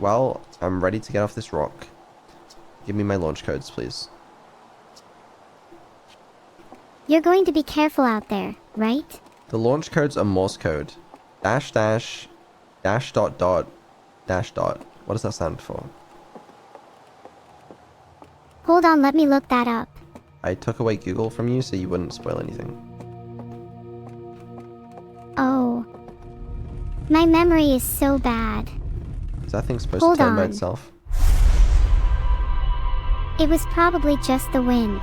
Well, I'm ready to get off this rock. Give me my launch codes, please. You're going to be careful out there, right? The launch codes are Morse code. Dash dash, dash dot dot, dash dot. What does that stand for? Hold on, let me look that up. I took away Google from you so you wouldn't spoil anything. Oh. My memory is so bad. Is that thing supposed Hold to turn by on. itself? It was probably just the wind.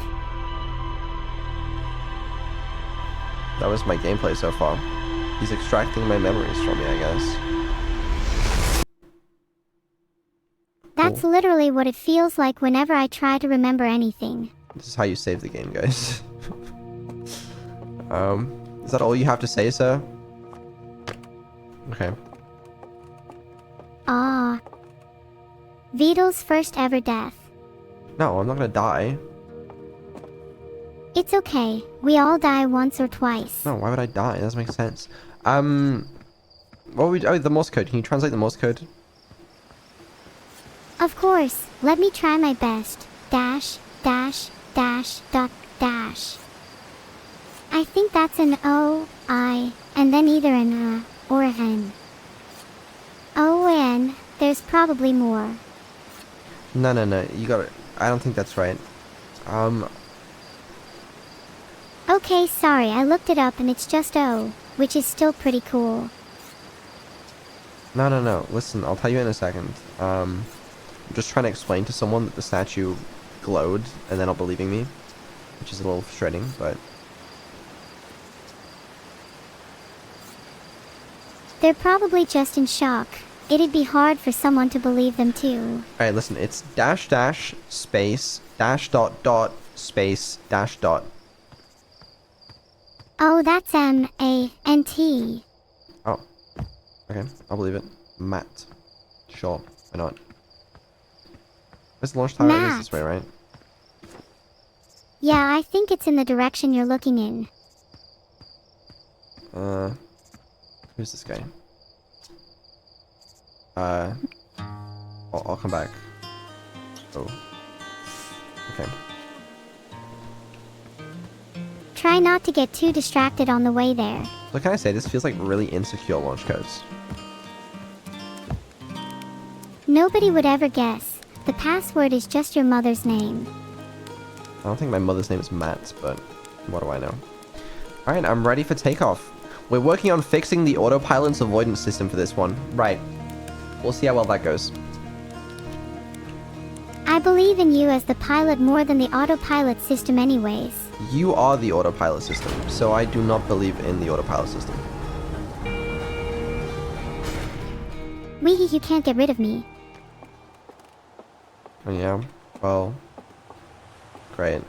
That was my gameplay so far. He's extracting my memories from me, I guess. That's Cool. literally what it feels like whenever I try to remember anything. This is how you save the game, guys. Is that all you have to say, sir? Okay. Ah. Vedal's first ever death. No, I'm not gonna die. It's okay. We all die once or twice. No, why would I die? That doesn't make sense. What would we... Oh, the Morse code. Can you translate the Morse code? Of course. Let me try my best. Dash, dash, dash, dot, dash. I think that's an O, I, and then either an or an N. O, N. There's probably more. No, no, no. You got it. I don't think that's right. Okay, sorry, I looked it up and it's just O, which is still pretty cool. No, no, no. Listen, I'll tell you in a second. I'm just trying to explain to someone that the statue glowed, and they're not believing me, which is a little frustrating, but... They're probably just in shock. It'd be hard for someone to believe them too. Alright, listen, it's dash dash space dash dot dot space dash dot. Oh, that's M-A-N-T. Oh. Okay, I'll believe it. Matt. Sure, why not? Where's the launch tower? It is this way, right? Yeah, I think it's in the direction you're looking in. Who's this guy? I'll come back. Oh. Okay. Try not to get too distracted on the way there. So can I say, this feels like really insecure launch codes. Nobody would ever guess. The password is just your mother's name. I don't think my mother's name is Matt, but what do I know? Alright, I'm ready for takeoff. We're working on fixing the autopilot's avoidance system for this one. Right. We'll see how well that goes. I believe in you as the pilot more than the autopilot system anyways. You are the autopilot system, so I do not believe in the autopilot system. Weehee, you can't get rid of me. Oh yeah? Well... Great.